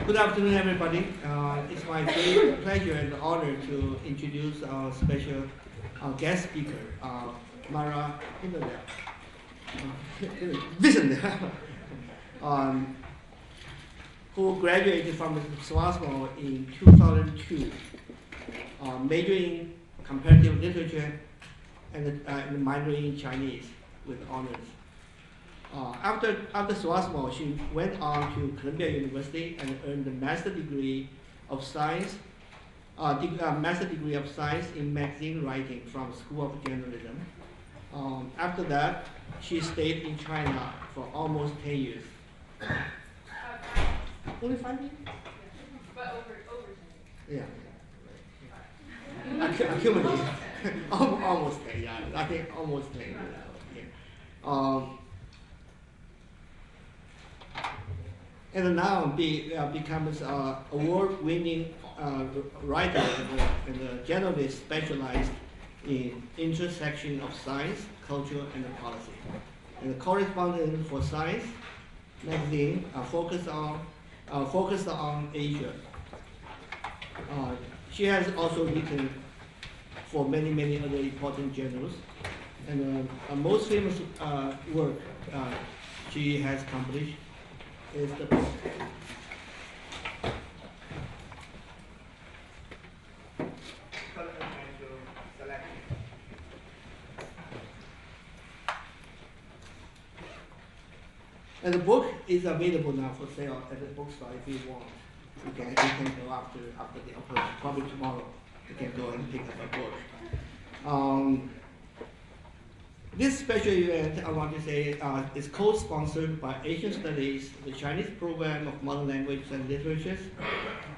Good afternoon, everybody. It's my great pleasure and honor to introduce our special guest speaker, Mara Hvistendahl, who graduated from Swarthmore in 2002, majoring in comparative literature and minoring in Chinese with honors. After Swarthmore, she went on to Columbia University and earned a master's degree of science in magazine writing from School of Journalism. After that, she stayed in China for almost 10 years. Only 5 years? But over 10 years. Yeah. Accumulated. Almost 10, yeah. I think almost 10 years. Yeah. And now becomes an award-winning writer and a journalist specialized in intersection of science, culture, and policy. And a correspondent for Science magazine focused on Asia. She has also written for many other important journals. And most famous work she has published is the book Unnatural Selection. And the book is available now for sale at the bookstore if you want. You can go after the operation. Probably tomorrow you can go and pick up a book. This special event, I want to say, is co-sponsored by Asian Studies, the Chinese program of modern language and literatures,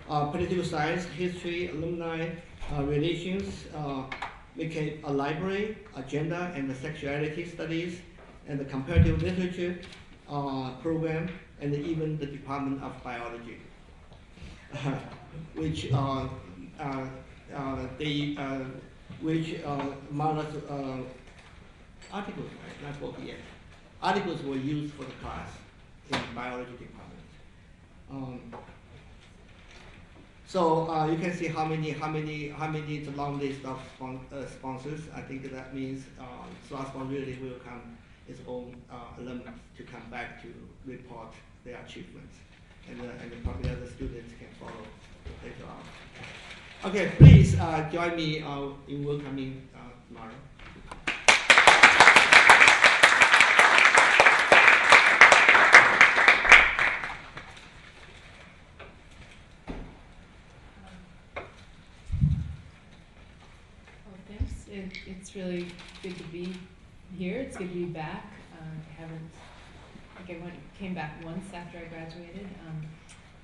political science, history, alumni, relations, became a library, agenda, and the sexuality studies, and the comparative literature program, and even the Department of Biology, which Mara's articles, right? Not book yet. Articles were used for the class in the biology department. So you can see how many the long list of sponsors. I think that means Swarthmore really will welcome its own alumni to come back to report their achievements, and probably other students can follow later on. Okay, please join me in welcoming Mara. It's really good to be here. It's good to be back. I came back once after I graduated,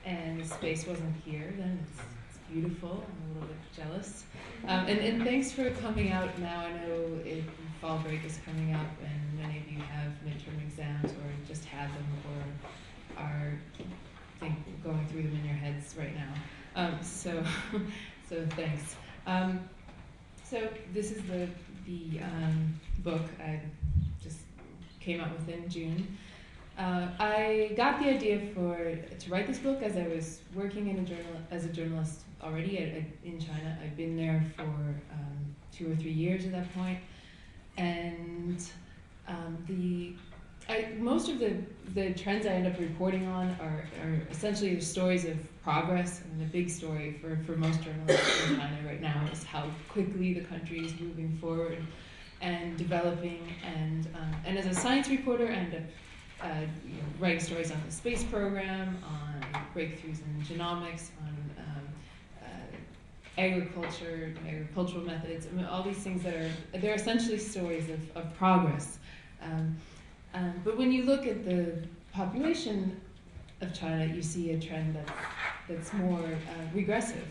and the space wasn't here then. It's beautiful. I'm a little bit jealous. And thanks for coming out now. I know fall break is coming up, and many of you have midterm exams or just had them or are going through them in your heads right now. So thanks. So this is the book I just came out with in June. I got the idea to write this book as I was working as a journalist already in China. I've been there for 2 or 3 years at that point, and most of the trends I end up reporting on are essentially the stories of progress. And the big story for most journalists in China right now is how quickly the country is moving forward and developing. And as a science reporter, I end up writing stories on the space program, on breakthroughs in genomics, on agricultural methods. I mean, all these things they're essentially stories of progress. But when you look at the population of China, you see a trend that's more regressive.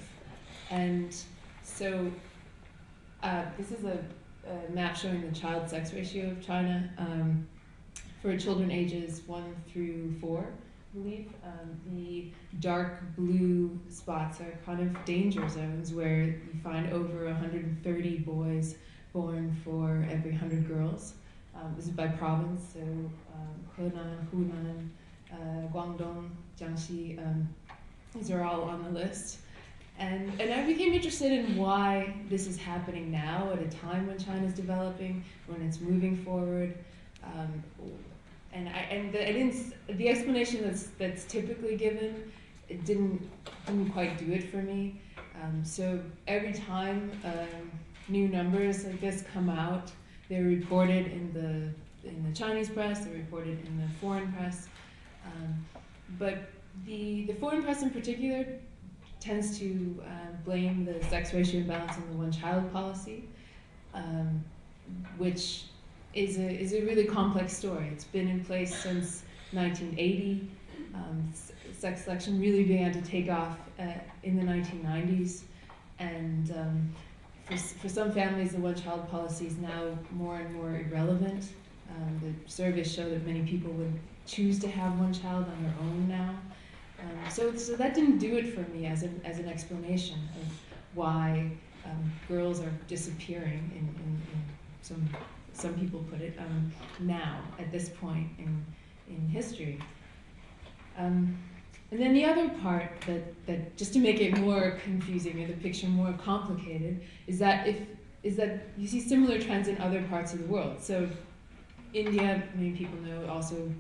And so this is a map showing the child sex ratio of China for children ages 1 through 4, I believe. The dark blue spots are kind of danger zones where you find over 130 boys born for every 100 girls. This is by province, so Henan, Hunan, Guangdong, Jiangxi, These are all on the list. And I became interested in why this is happening now at a time when China's developing, when it's moving forward. The explanation that's typically given, it didn't quite do it for me. So every time new numbers like this come out, they're reported in the Chinese press, they're reported in the foreign press. But the foreign press in particular tends to blame the sex ratio imbalance on the one-child policy, which is a really complex story. It's been in place since 1980. Sex selection really began to take off in the 1990s, and for some families, the one-child policy is now more and more irrelevant. The surveys show that many people would choose to have one child on their own now. So that didn't do it for me as an explanation of why girls are disappearing in some people put it now at this point in history. And then the other part that just to make it more confusing or the picture more complicated is that you see similar trends in other parts of the world. So India, many people know, also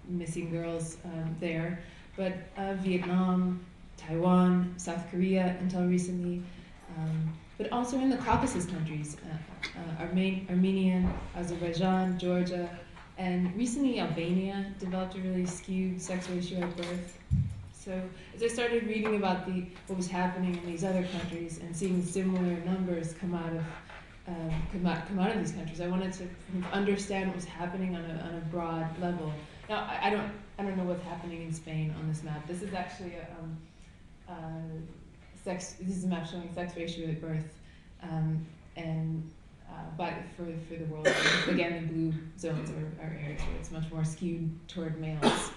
missing girls there, but Vietnam, Taiwan, South Korea until recently, but also in the Caucasus countries, Armenia, Azerbaijan, Georgia, and recently Albania developed a really skewed sex ratio at birth. So as I started reading about what was happening in these other countries and seeing similar numbers come out of these countries, I wanted to understand what was happening on a broad level. Now I don't know what's happening in Spain on this map. This is actually this is a map showing sex ratio at birth, but for the world. Again, the blue zones are areas where it's much more skewed toward males.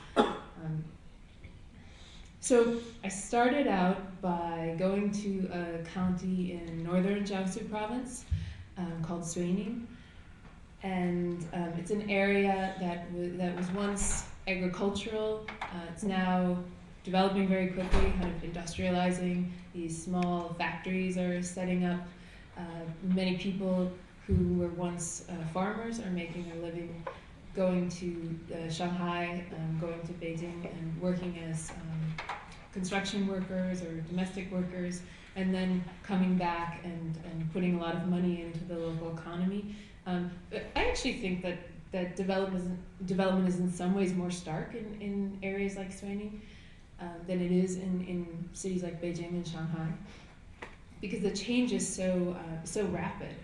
So I started out by going to a county in northern Jiangsu province called Suining, and it's an area that was once agricultural. It's now developing very quickly, kind of industrializing. These small factories are setting up. Many people who were once farmers are making their living going to Shanghai, going to Beijing and working as construction workers or domestic workers, and then coming back and putting a lot of money into the local economy. But I actually think that development is in some ways more stark in areas like Suining than it is in cities like Beijing and Shanghai, because the change is so rapid.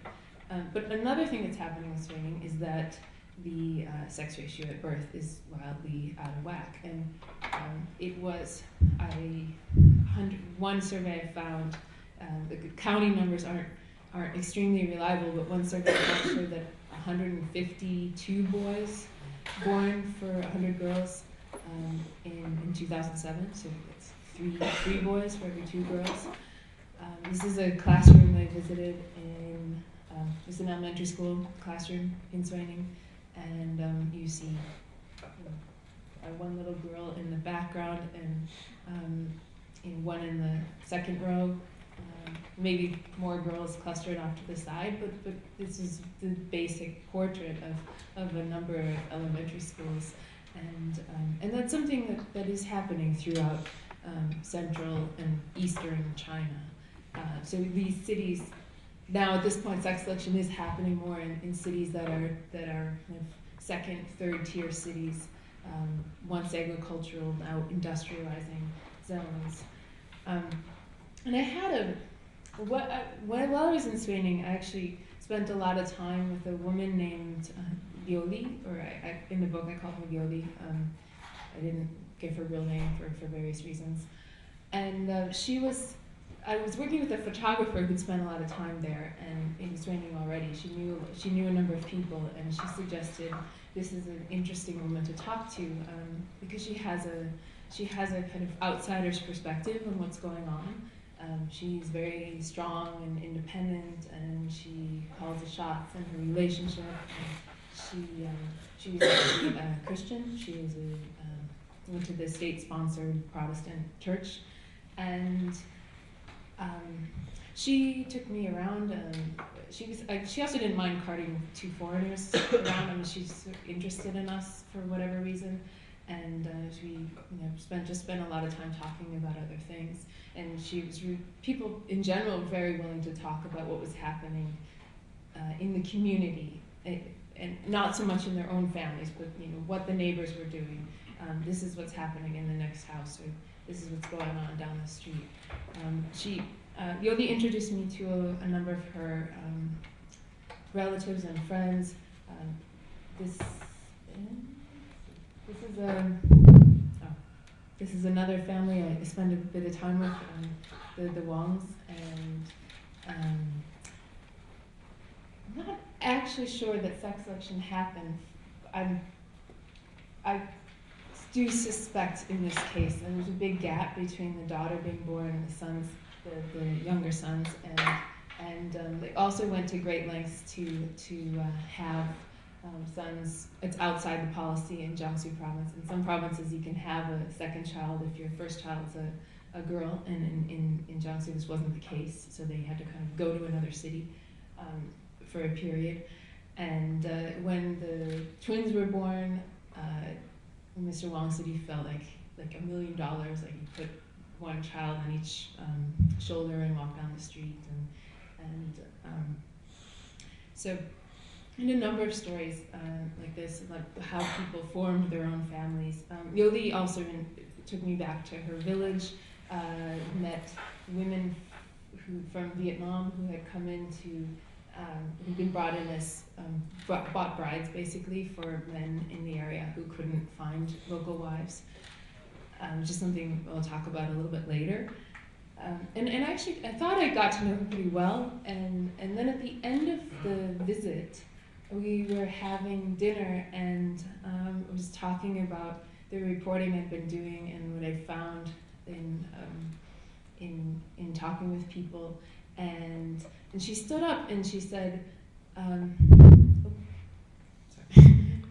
But another thing that's happening in Suining is that the sex ratio at birth is wildly out of whack, and it was one survey I found. The county numbers aren't extremely reliable, but one survey I found showed that 152 boys born for 100 girls in 2007. So it's three boys for every 2 girls. This is a classroom I visited in. It's an elementary school classroom in Suining. And you see one little girl in the background and one in the second row. Maybe more girls clustered off to the side, but this is the basic portrait of a number of elementary schools. And that's something that is happening throughout central and eastern China. So these cities, now at this point, sex selection is happening more in cities that are kind of second, third tier cities, once agricultural, now industrializing zones. And I had while I was in Suining, I actually spent a lot of time with a woman named Lioli, or in the book I called her Lioli. I didn't give her real name for various reasons. And I was working with a photographer who'd spent a lot of time there and in Suining already. She knew a number of people, and she suggested this is an interesting woman to talk to because she has a kind of outsider's perspective on what's going on. She's very strong and independent, and she calls the shots in her relationship. She's actually a Christian. She went to the state-sponsored Protestant church, And she took me around. She also didn't mind carting 2 foreigners around. I mean, she's interested in us for whatever reason, and we spent a lot of time talking about other things. And she was people in general very willing to talk about what was happening in the community, and not so much in their own families, but what the neighbors were doing. This is what's happening in the next house, or this is what's going on down the street. Yoli introduced me to a number of her relatives and friends. This is another family I spend a bit of time with, the Wangs, and I'm not actually sure that sex selection happened. I do suspect in this case that there's a big gap between the daughter being born and the sons, the younger sons, and they also went to great lengths to have sons. It's outside the policy in Jiangsu province. In some provinces, you can have a second child if your first child's a girl, and in Jiangsu this wasn't the case, so they had to kind of go to another city for a period. And when the twins were born, Mr. Wang said he felt like $1 million, like he put one child on each shoulder and walked down the street, and so in a number of stories like this, like how people formed their own families. Yoli also took me back to her village, met women from Vietnam who had come into, who'd been brought in as, bought brides basically for men in the area who couldn't find local wives, which is something we'll talk about a little bit later. And actually, I thought I got to know her pretty well, and then at the end of the visit, we were having dinner, and I was talking about the reporting I'd been doing and what I found in talking with people, and she stood up and she said,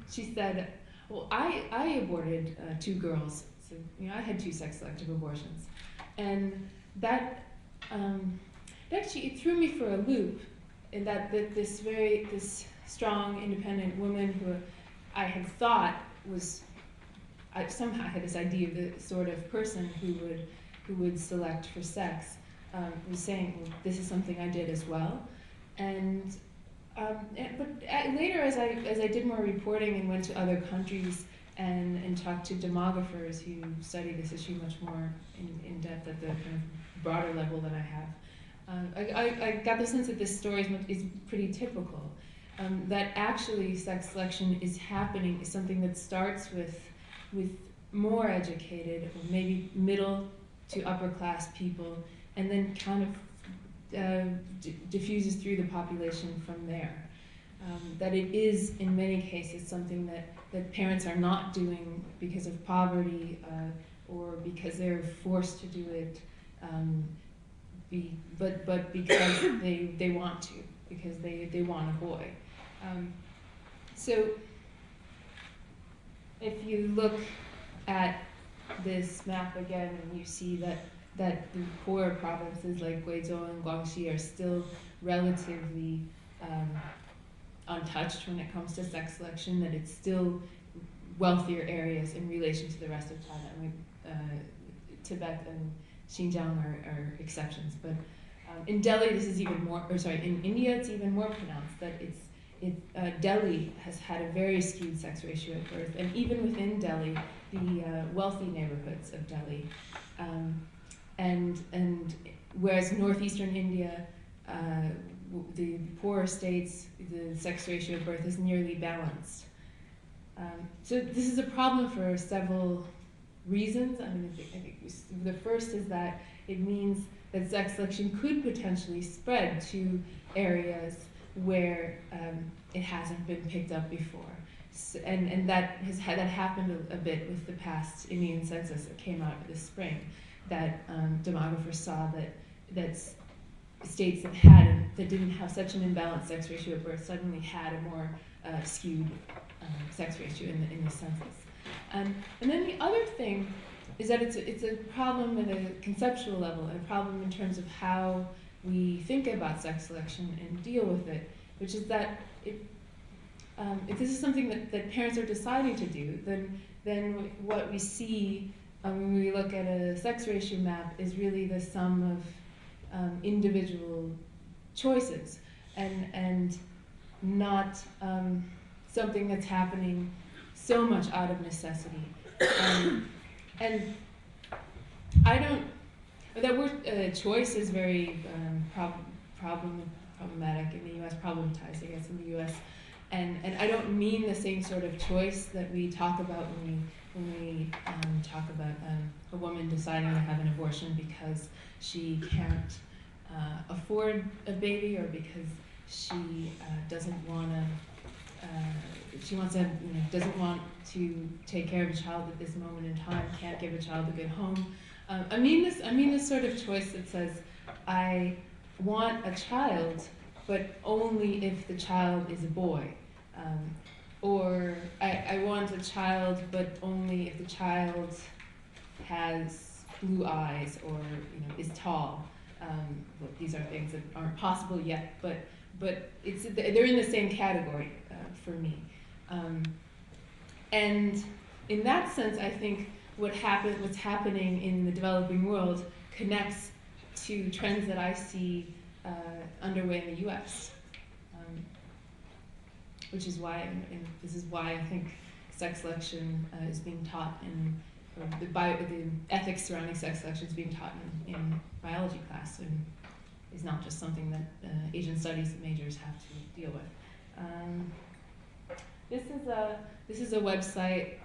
she said, well, I aborted 2 girls, so I had 2 sex-selective abortions, and that actually it threw me for a loop, in that this strong, independent woman who I had thought was, I somehow had this idea of the sort of person who would select for sex, was saying, well, this is something I did as well. And but later, as I did more reporting and went to other countries and talked to demographers who study this issue much more in depth at the kind of broader level than I have, I got the sense that this story is pretty typical. That actually sex selection is happening, is something that starts with more educated, or maybe middle to upper class people, and then kind of diffuses through the population from there. That it is, in many cases, something that parents are not doing because of poverty or because they're forced to do it, but because they want to, because they want a boy. So if you look at this map again, and you see that the poorer provinces like Guizhou and Guangxi are still relatively untouched when it comes to sex selection, that it's still wealthier areas in relation to the rest of China. I mean, Tibet and Xinjiang are exceptions, but in Delhi this is even more, in India it's even more pronounced, that Delhi has had a very skewed sex ratio at birth, and even within Delhi, the wealthy neighborhoods of Delhi, and whereas northeastern India, the poorer states, the sex ratio of birth is nearly balanced. So this is a problem for several reasons. I think the first is that it means that sex selection could potentially spread to areas where it hasn't been picked up before, and that happened a bit with the past Indian census that came out this spring. That demographers saw that states that didn't have such an imbalanced sex ratio at birth suddenly had a more skewed sex ratio in the census. And then the other thing is that it's a problem at a conceptual level, a problem in terms of how we think about sex selection and deal with it, which is that if this is something that parents are deciding to do, then what we see when we look at a sex ratio map is really the sum of individual choices, and not something that's happening so much out of necessity. And I don't, that word choice is very problematic in the US, problematized, I guess, in the US. And I don't mean the same sort of choice that we talk about when we talk about a woman deciding to have an abortion because she can't afford a baby, or because she doesn't want to. She wants to, doesn't want to take care of a child at this moment in time. Can't give a child a good home. I mean this sort of choice that says, I want a child, but only if the child is a boy. Or I want a child, but only if the child has blue eyes or is tall. Well, these are things that aren't possible yet, but they're in the same category for me. And in that sense, I think what's happening in the developing world connects to trends that I see underway in the U.S. Which is why, and this is why I think sex selection is being taught the ethics surrounding sex selection is being taught in biology class, and is not just something that Asian studies majors have to deal with. This is a website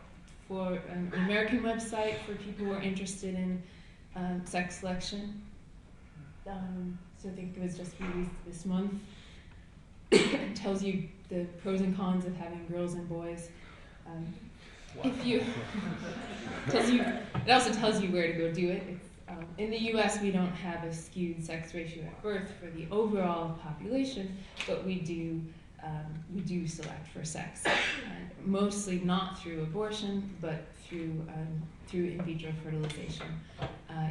for an American website for people who are interested in sex selection. So I think it was just released this month. It tells you the pros and cons of having girls and boys. It also tells you where to go do it. In the U.S., we don't have a skewed sex ratio at birth for the overall population, but we do select for sex, mostly not through abortion, but through in vitro fertilization,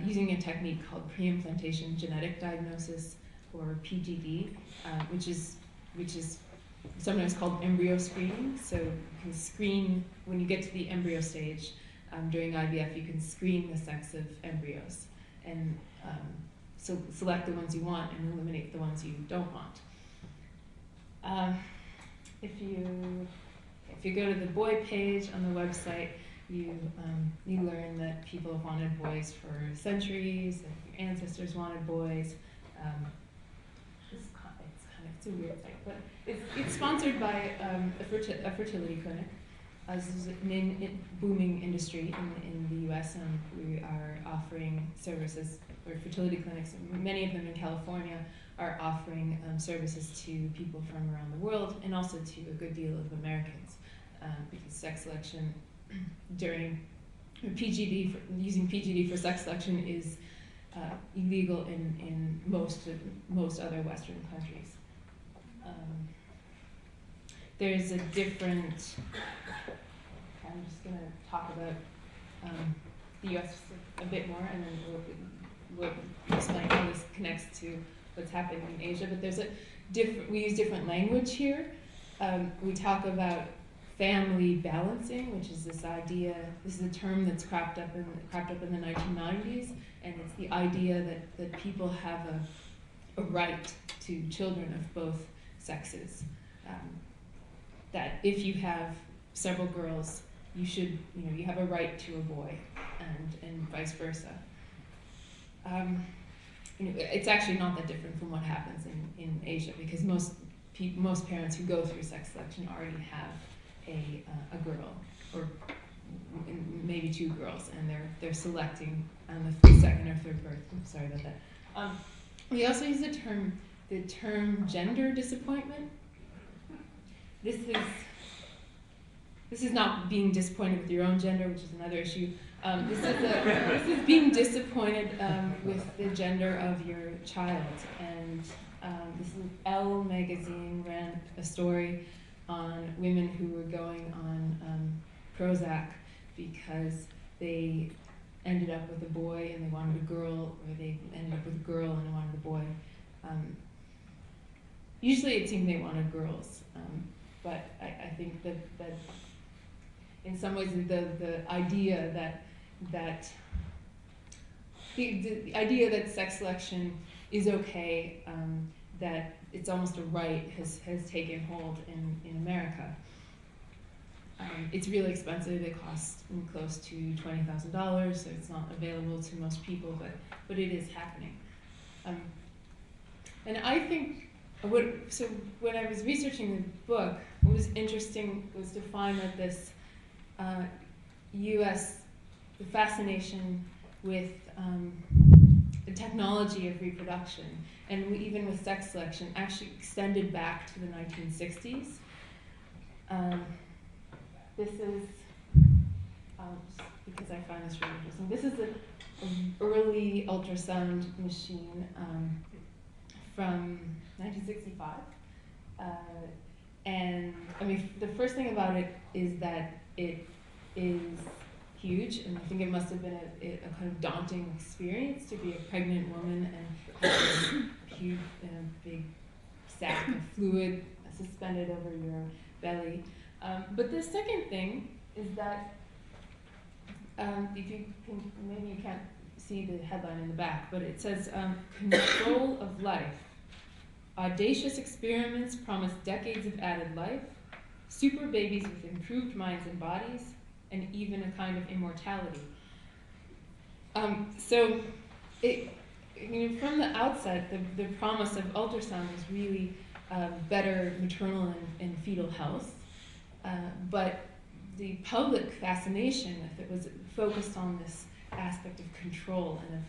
using a technique called pre-implantation genetic diagnosis, or PGD, which is sometimes called embryo screening. So you can screen, when you get to the embryo stage during IVF, you can screen the sex of embryos and so select the ones you want and eliminate the ones you don't want. If you go to the boy page on the website, you learn that people have wanted boys for centuries, that your ancestors wanted boys. It's a weird site, but it's sponsored by a fertility clinic. This is a booming industry in the U.S., and we are offering services, or fertility clinics, many of them in California, are offering services to people from around the world, and also to a good deal of Americans, because sex selection during PGD, using PGD for sex selection is illegal in most other Western countries. There's a different, I'm just going to talk about the US a bit more, and then we'll explain how this connects to what's happening in Asia. But there's we use different language here. We talk about family balancing, which is this idea, this is a term that's cropped up in the 1990s, and it's the idea that people have a right to children of both sexes. That if you have several girls, you should, you have a right to a boy, and vice versa. It's actually not that different from what happens in Asia, because most parents who go through sex selection already have a girl, or maybe two girls, and they're selecting on the second or third birth. I'm sorry about that. We also use the term gender disappointment. This is not being disappointed with your own gender, which is another issue. This is being disappointed with the gender of your child. And this is Elle magazine ran a story on women who were going on Prozac because they ended up with a boy and they wanted a girl, or they ended up with a girl and they wanted a boy. Usually it seemed they wanted girls, but I think that in some ways the idea that the idea that sex selection is okay, that it's almost a right, has taken hold in America. It's really expensive. It costs close to $20,000, so it's not available to most people, but it is happening. And I think, so when I was researching the book, what was interesting was to find that this the fascination with the technology of reproduction, and even with sex selection, actually extended back to the 1960s. This is, just because I find this really interesting, this is an early ultrasound machine from 1965. And I mean, the first thing about it is that it is huge, and I think it must have been a kind of daunting experience to be a pregnant woman and have this huge, big sack of fluid suspended over your belly. But the second thing is that, if you can, maybe you can't see the headline in the back, but it says, control of life. Audacious experiments promise decades of added life, super babies with improved minds and bodies, and even a kind of immortality. So, from the outset, the promise of ultrasound was really better maternal and fetal health, but the public fascination with it was focused on this aspect of control and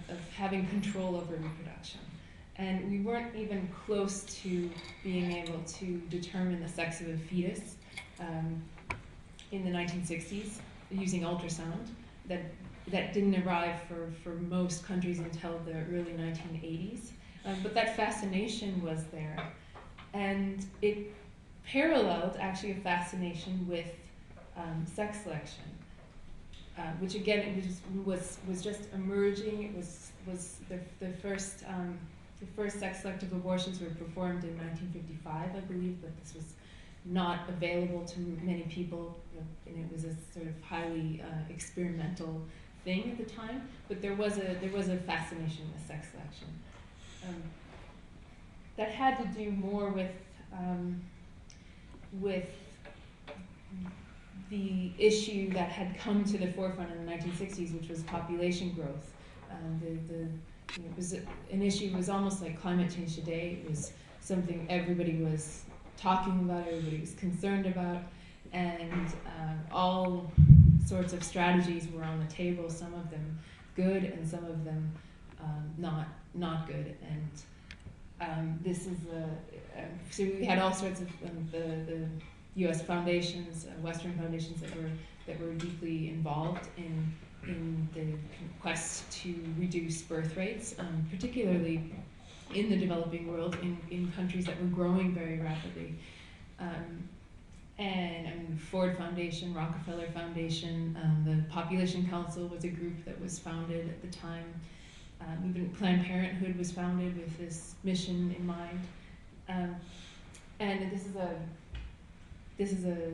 of having control over reproduction. And we weren't even close to being able to determine the sex of a fetus in the 1960s using ultrasound. That didn't arrive for most countries until the early 1980s. But that fascination was there. And it paralleled actually a fascination with sex selection, which again it was just emerging. It was the first sex selective abortions were performed in 1955, I believe, but this was not available to many people, and it was a sort of highly experimental thing at the time. But there was a fascination with sex selection that had to do more with the issue that had come to the forefront in the 1960s, which was population growth. It was an issue. It was almost like climate change today. It was something everybody was talking about, everybody was concerned about, and all sorts of strategies were on the table. Some of them good, and some of them not good. And this is so we had all sorts of the U.S. foundations, Western foundations that were deeply involved in the quest to reduce birth rates, particularly in the developing world, in countries that were growing very rapidly. And I mean, Ford Foundation, Rockefeller Foundation, the Population Council was a group that was founded at the time. Even Planned Parenthood was founded with this mission in mind. And this is a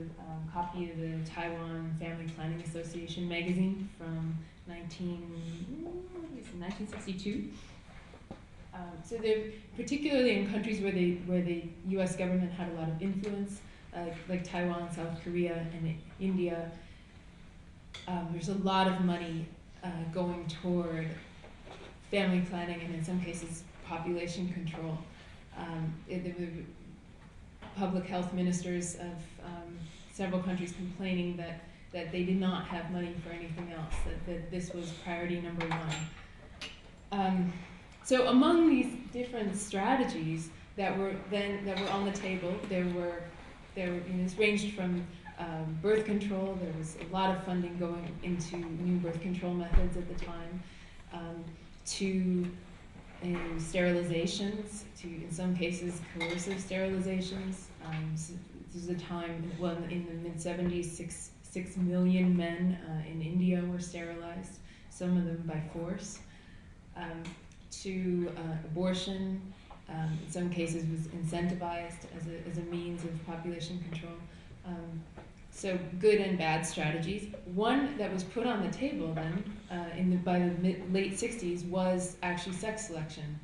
copy of the Taiwan Family Planning Association magazine from 1962. So they're particularly in countries where the U.S. government had a lot of influence, like Taiwan, South Korea, and India. There's a lot of money going toward family planning, and in some cases population control. There were public health ministers of several countries complaining that they did not have money for anything else, that this was priority number one. So among these different strategies that were on the table, this ranged from birth control. There was a lot of funding going into new birth control methods at the time, to sterilizations, to in some cases coercive sterilizations. This is a time, well, in the mid-70s, 6 million men in India were sterilized. some of them by force, to abortion, in some cases was incentivized as a means of population control. So good and bad strategies. One that was put on the table then, by the late 60s, was actually sex selection.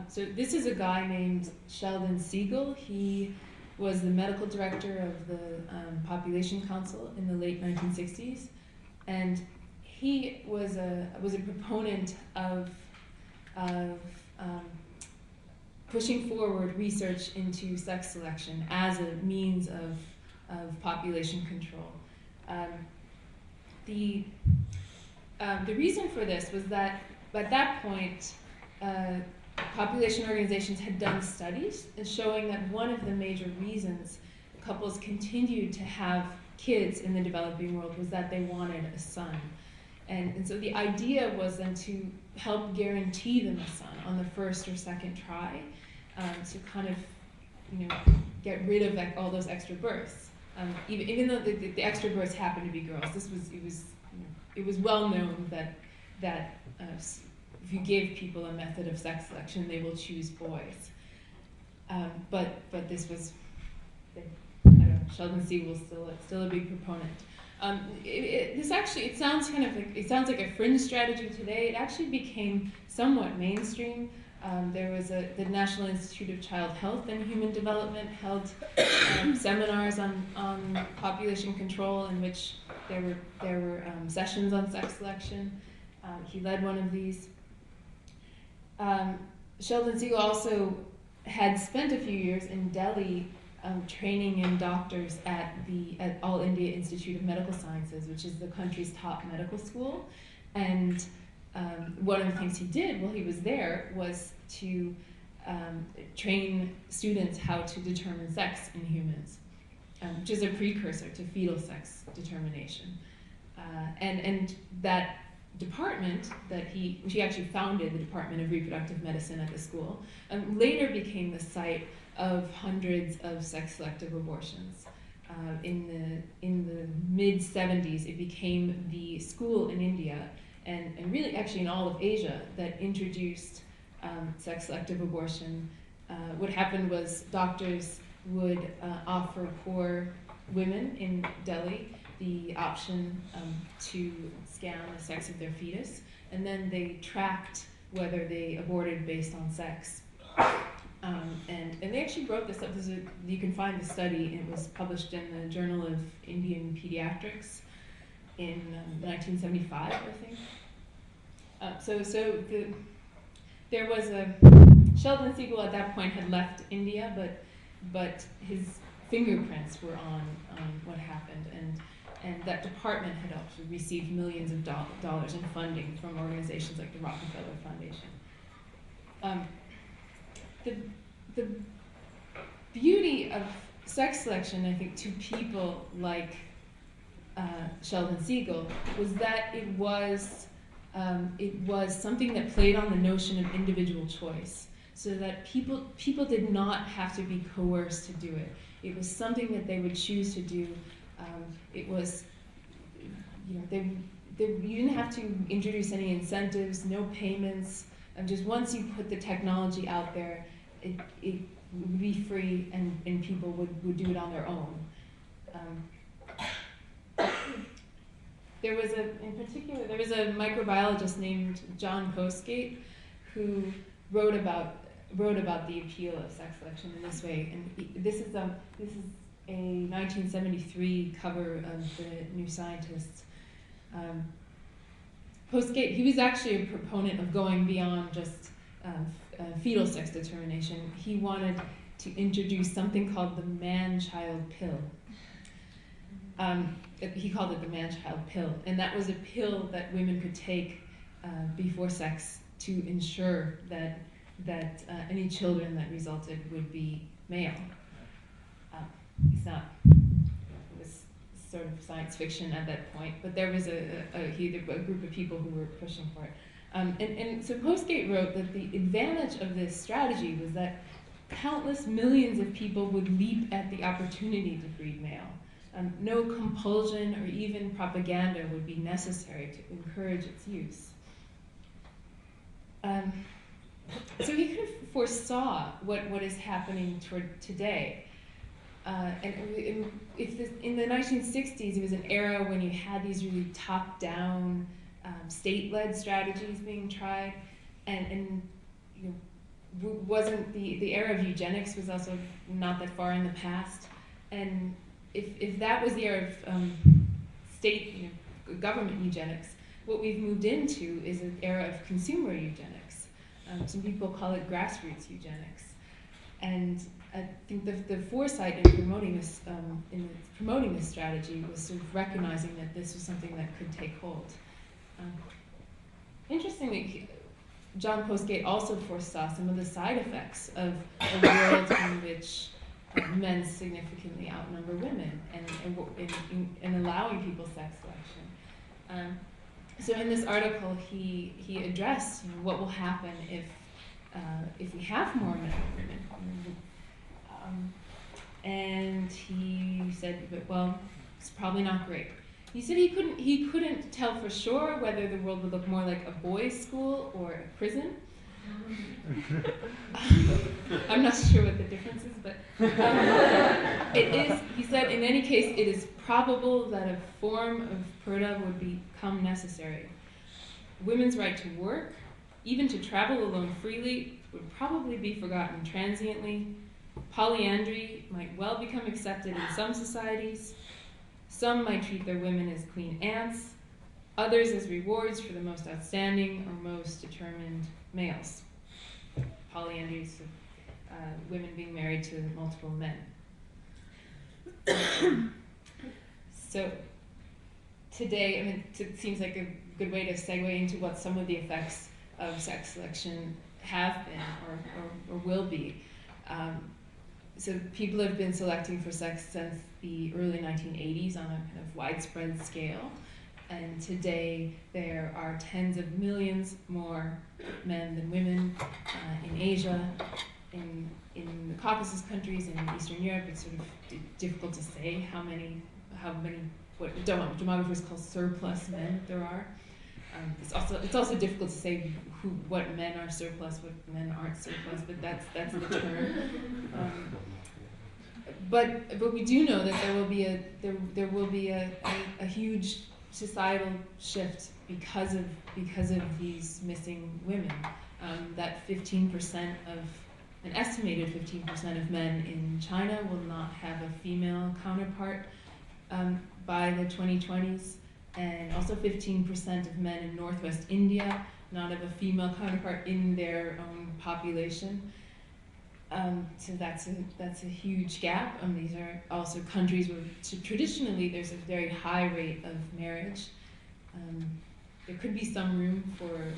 So this is a guy named Sheldon Siegel. He was the medical director of the Population Council in the late 1960s, and he was a proponent of pushing forward research into sex selection as a means of population control. The reason for this was that at that point, population organizations had done studies showing that one of the major reasons couples continued to have kids in the developing world was that they wanted a son. And so the idea was then to help guarantee them a son on the first or second try, to kind of, get rid of all those extra births. Even though the extra births happened to be girls, it was well known that if you give people a method of sex selection, they will choose boys. But this was, I don't know, Sheldon Siegel was still a big proponent. It sounds like a fringe strategy today. It actually became somewhat mainstream. There was the National Institute of Child Health and Human Development held seminars on population control, in which there were sessions on sex selection. He led one of these. Sheldon Siegel also had spent a few years in Delhi training in doctors at All India Institute of Medical Sciences, which is the country's top medical school. And one of the things he did while he was there was to train students how to determine sex in humans, which is a precursor to fetal sex determination. And that department that he actually founded, the Department of Reproductive Medicine at the school, later became the site of hundreds of sex-selective abortions. In the mid-70s, it became the school in India, and really actually in all of Asia, that introduced sex-selective abortion. What happened was doctors would offer poor women in Delhi the option to scan the sex of their fetus, and then they tracked whether they aborted based on sex. And they actually wrote this up. You can find the study. It was published in the Journal of Indian Pediatrics in 1975, I think. There was Sheldon Siegel at that point had left India, but his fingerprints were on what happened, and that department had also received millions of dollars in funding from organizations like the Rockefeller Foundation. The beauty of sex selection, I think, to people like Sheldon Siegel, was that it was something that played on the notion of individual choice, so that people did not have to be coerced to do it. It was something that they would choose to do. It was, you didn't have to introduce any incentives, no payments. Just once you put the technology out there, it would be free, and people would do it on their own. There was a microbiologist named John Postgate who wrote about the appeal of sex selection in this way, and this is a 1973 cover of the New Scientist. Postgate, he was actually a proponent of going beyond just fetal sex determination. He wanted to introduce something called the man-child pill. He called it the man-child pill, and that was a pill that women could take before sex to ensure that any children that resulted would be male. It was sort of science fiction at that point, but there was a group of people who were pushing for it. And so Postgate wrote that the advantage of this strategy was that countless millions of people would leap at the opportunity to breed male. no compulsion or even propaganda would be necessary to encourage its use. So he kind of foresaw what is happening toward today. In the 1960s, it was an era when you had these really top-down, state-led strategies being tried, and you know, wasn't the era of eugenics was also not that far in the past, and if that was the era of state, government eugenics, what we've moved into is an era of consumer eugenics. Some people call it grassroots eugenics, and I think the foresight in promoting this strategy was sort of recognizing that this was something that could take hold. Interestingly, John Postgate also foresaw some of the side effects of a world in which men significantly outnumber women, and allowing people sex selection. So in this article, he addressed what will happen if we have more men than women. And he said, well, it's probably not great. He said he couldn't tell for sure whether the world would look more like a boys' school or a prison. I'm not sure what the difference is, but it is. He said, in any case, it is probable that a form of purdah would become necessary. Women's right to work, even to travel alone freely, would probably be forgotten transiently. Polyandry might well become accepted in some societies. Some might treat their women as queen ants, others as rewards for the most outstanding or most determined males. Polyandry is women being married to multiple men. So today, I mean, it seems like a good way to segue into what some of the effects of sex selection have been or will be. So people have been selecting for sex since the early 1980s on a kind of widespread scale. And today there are tens of millions more men than women in Asia, in the Caucasus countries, in Eastern Europe. It's sort of difficult to say how many what demographers call surplus men there are. It's also difficult to say what men are surplus, what men aren't surplus, but that's the term. But we do know that there will be a huge societal shift because of these missing women. That 15% of an estimated 15% of men in China will not have a female counterpart by the 2020s. And also 15% of men in northwest India not have a female counterpart in their own population. So that's a huge gap. These are also countries where traditionally there's a very high rate of marriage. There could be some room for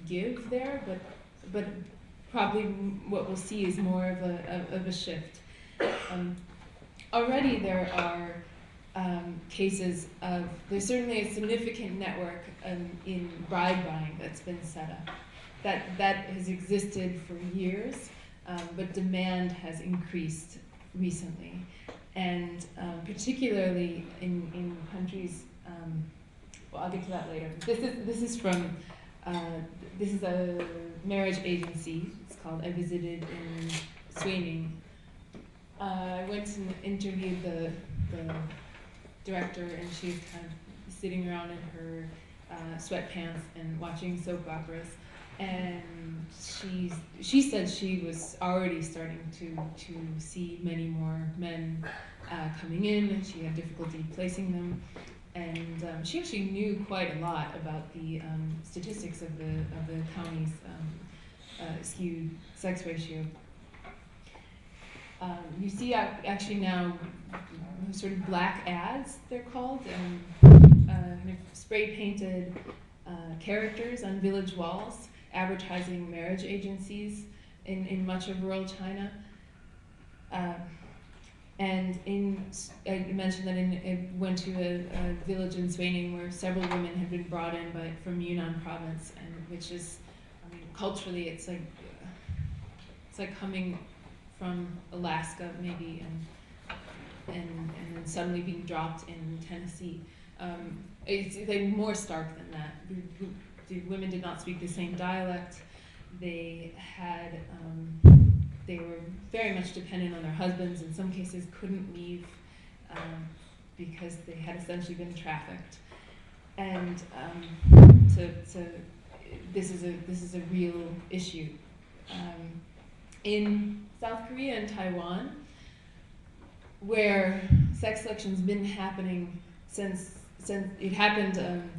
give there, but probably what we'll see is more of a shift. Already there are cases of, there's certainly a significant network in bride buying that's been set up. That has existed for years, but demand has increased recently. And particularly in countries, well, I'll get to that later. This is a marriage agency. It's called I Visited in Swining. I went and interviewed the director, and she was kind of sitting around in her sweatpants and watching soap operas. And she said she was already starting to see many more men coming in, and she had difficulty placing them. And she actually knew quite a lot about the statistics of the county's skewed sex ratio. You see actually now sort of black ads, they're called, kind of spray painted characters on village walls advertising marriage agencies in much of rural China. And I mentioned that I went to a village in Swaning where several women had been brought in from Yunnan province, and which is, I mean, culturally it's like coming from Alaska maybe, and and then suddenly being dropped in Tennessee. It's like more stark than that. The women did not speak the same dialect. They had, they were very much dependent on their husbands. In some cases, couldn't leave because they had essentially been trafficked. And this is a real issue. In South Korea and Taiwan, where sex selection's been happening since it happened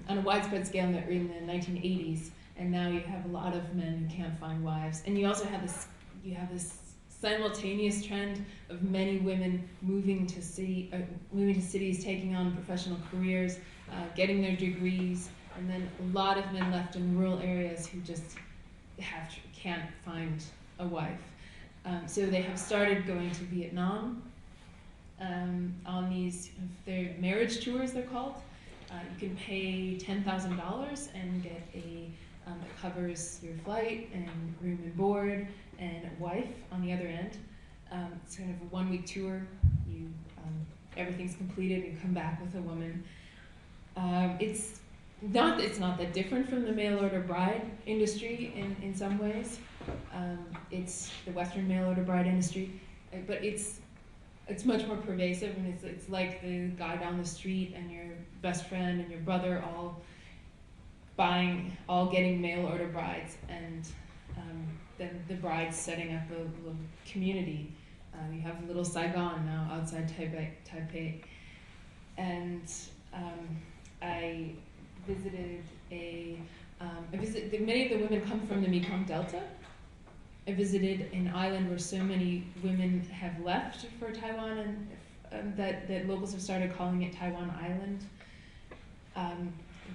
on a widespread scale in the 1980s, and now you have a lot of men who can't find wives, and you also have this simultaneous trend of many women moving to cities, taking on professional careers, getting their degrees, and then a lot of men left in rural areas who just can't find a wife. So they have started going to Vietnam on their marriage tours, they're called. You can pay $10,000 and get that covers your flight and room and board and a wife on the other end. It's kind of a one-week tour. Everything's completed and come back with a woman. It's not that different from the mail order bride industry in some ways. It's the Western mail order bride industry, but it's much more pervasive, and it's like the guy down the street and your best friend and your brother all getting mail order brides, and then the brides setting up a little community. You have little Saigon now outside Taipei. And I visited many of the women come from the Mekong Delta. I visited an island where so many women have left for Taiwan, and that locals have started calling it Taiwan Island.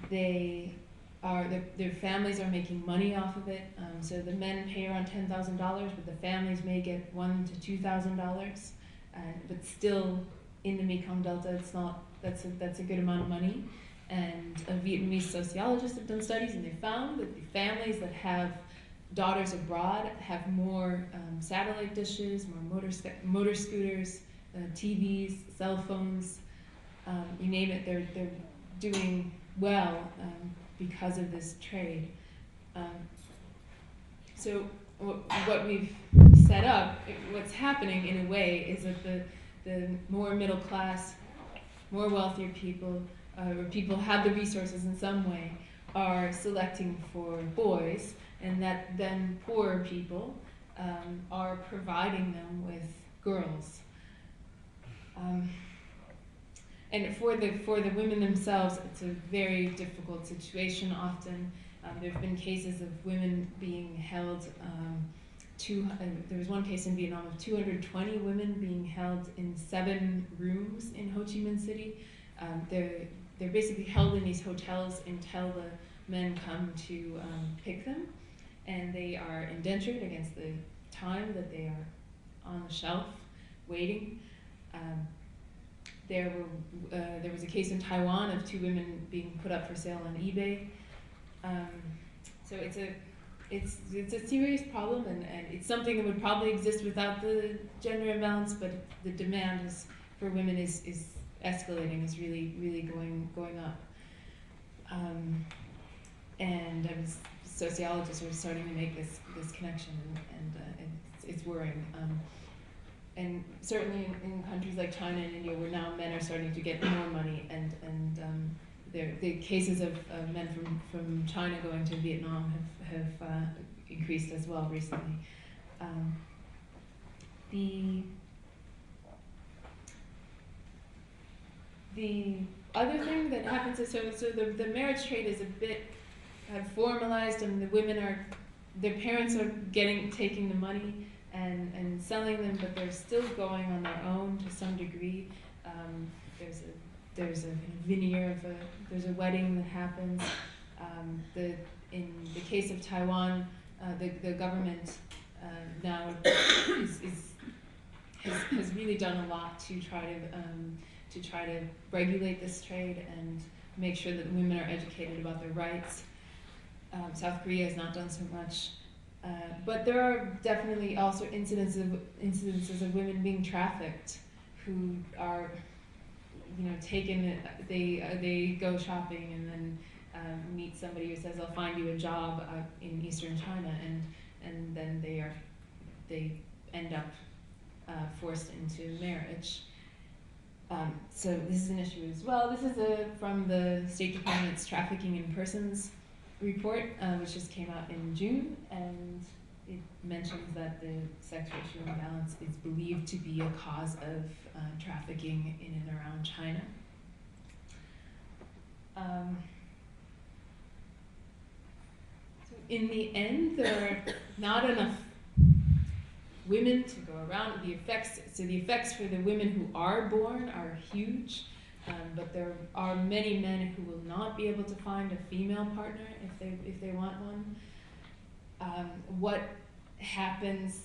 Their families are making money off of it. So the men pay around $10,000, but the families may get $1,000 to $2,000. But still, in the Mekong Delta, that's a good amount of money. And Vietnamese sociologists have done studies, and they found that the families that have daughters abroad have more satellite dishes, more motor scooters, TVs, cell phones, you name it. They're doing well because of this trade. So what we've set up, what's happening in a way, is that the more middle class, more wealthier people, or people have the resources in some way, are selecting for boys, and that then poorer people are providing them with girls. And for the women themselves, it's a very difficult situation often. There have been cases of women being held, there was one case in Vietnam of 220 women being held in 7 rooms in Ho Chi Minh City. They're basically held in these hotels until the men come to pick them, and they are indentured against the time that they are on the shelf waiting. There was a case in Taiwan of 2 women being put up for sale on eBay. So it's a serious problem, and it's something that would probably exist without the gender imbalance, but the demand for women is escalating, is really going up. And sociologists are starting to make this connection, and it's worrying. And certainly in countries like China and India, where now men are starting to get more money, and the cases of men from China going to Vietnam have increased as well recently. The other thing that happens is, so the marriage trade is a bit formalized, and the women their parents are taking the money and selling them, but they're still going on their own to some degree. There's a veneer there's a wedding that happens. In the case of Taiwan, the government now has really done a lot to try to regulate this trade and make sure that women are educated about their rights. South Korea has not done so much. But there are definitely also incidences of women being trafficked who are, taken. They go shopping and then meet somebody who says, "I'll find you a job in Eastern China," and then they end up forced into marriage. So this is an issue as well. This is from the State Department's Trafficking in Persons report, which just came out in June, and it mentions that the sex ratio imbalance is believed to be a cause of trafficking in and around China. So in the end, there are not enough women to go around. The effects for the women who are born are huge, but there are many men who will not be able to find a female partner if they want one. What happens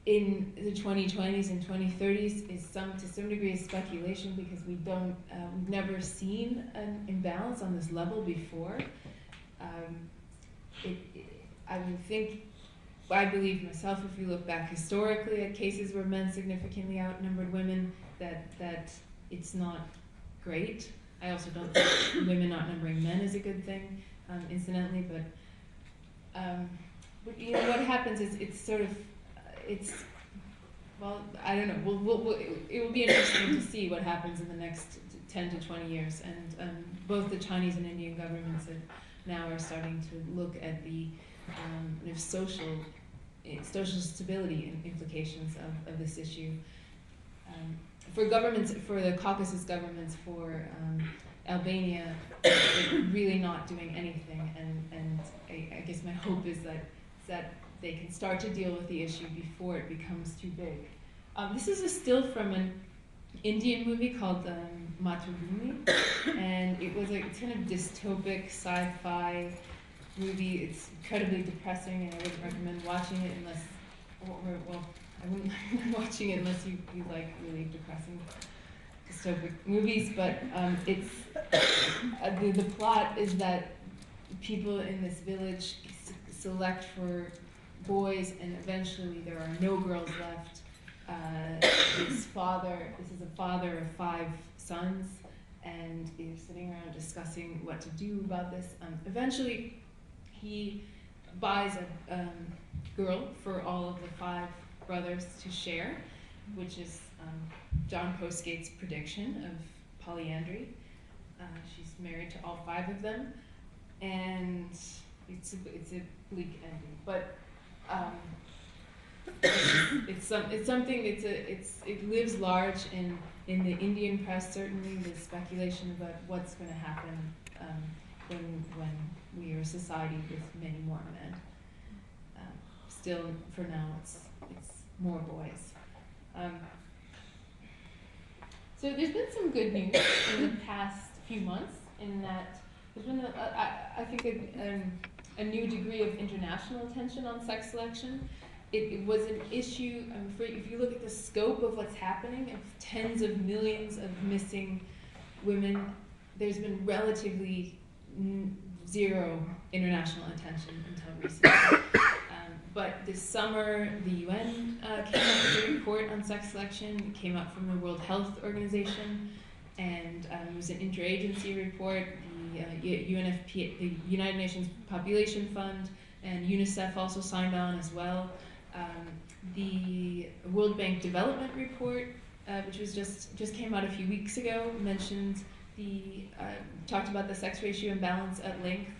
in the 2020s and 2030s is to some degree is speculation, because we've never seen an imbalance on this level before. I believe myself, if you look back historically at cases where men significantly outnumbered women, that it's not great. I also don't think women outnumbering men is a good thing, incidentally, but what happens is I don't know. It will be interesting to see what happens in the next 10 to 20 years, and both the Chinese and Indian governments now are starting to look at the social stability implications of this issue. For the Caucasus governments, for Albania, they're really not doing anything, and I guess my hope is that they can start to deal with the issue before it becomes too big. This is a still from an Indian movie called Mathrubhumi, and it's kind of dystopic sci-fi movie. It's incredibly depressing, and I wouldn't recommend watching it unless, I wouldn't recommend watching it unless you like really depressing dystopic movies. But it's the plot is that people in this village select for boys, and eventually there are no girls left. This is a father of 5 sons, and he's sitting around discussing what to do about this. Eventually, he buys a girl for all of the 5 brothers to share, which is John Postgate's prediction of polyandry. She's married to all 5 of them, and it's a bleak ending. But it lives large in the Indian press. Certainly, there's speculation about what's going to happen when we are a society with many more men. Still, for now, it's more boys. So there's been some good news in the past few months, in that there's been I think a new degree of international attention on sex selection. It was an issue, I'm afraid, if you look at the scope of what's happening, of tens of millions of missing women, there's been relatively zero international attention until recently. But this summer, the UN came out with a report on sex selection. It came out from the World Health Organization, and it was an interagency report. The UNFP, the United Nations Population Fund, and UNICEF also signed on as well. The World Bank Development Report, which was just came out a few weeks ago, mentioned talked about the sex ratio imbalance at length,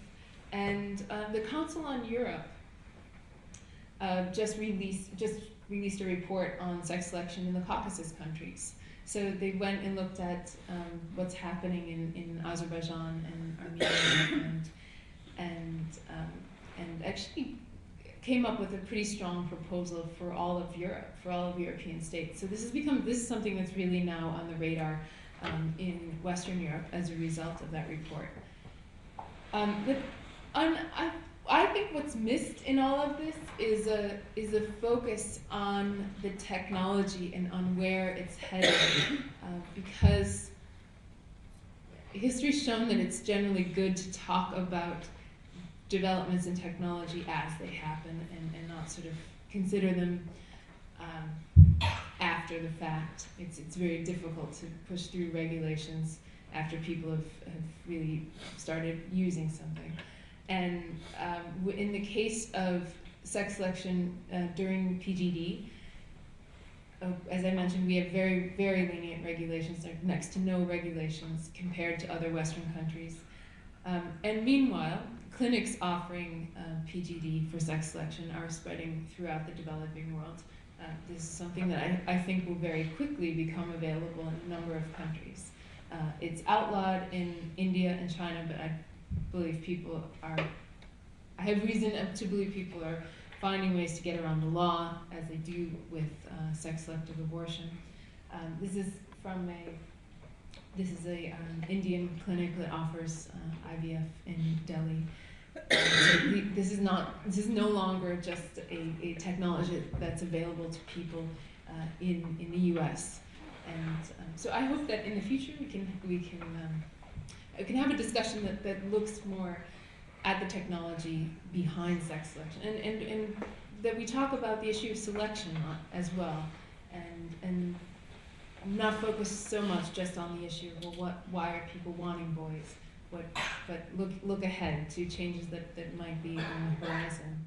and the Council on Europe just released a report on sex selection in the Caucasus countries. So they went and looked at what's happening in Azerbaijan and Armenia, and actually came up with a pretty strong proposal for all of Europe, for all of European states. So this is something that's really now on the radar in Western Europe as a result of that report. I think what's missed in all of this is a focus on the technology and on where it's headed, because history's shown that it's generally good to talk about developments in technology as they happen, and not sort of consider them after after the fact. It's very difficult to push through regulations after people have really started using something. And in the case of sex selection during PGD, as I mentioned, we have very, very lenient regulations. There are next to no regulations compared to other Western countries. And meanwhile, clinics offering PGD for sex selection are spreading throughout the developing world. This is something that I think will very quickly become available in a number of countries. It's outlawed in India and China, but I believe I have reason to believe people are finding ways to get around the law, as they do with sex-selective abortion. This is an Indian clinic that offers IVF in Delhi. This is no longer just a technology that's available to people in the U.S. And so I hope that in the future we can have a discussion that looks more at the technology behind sex selection, and that we talk about the issue of selection as well, and not focus so much just on the issue of, well, why are people wanting boys, but look ahead to changes that might be on the horizon.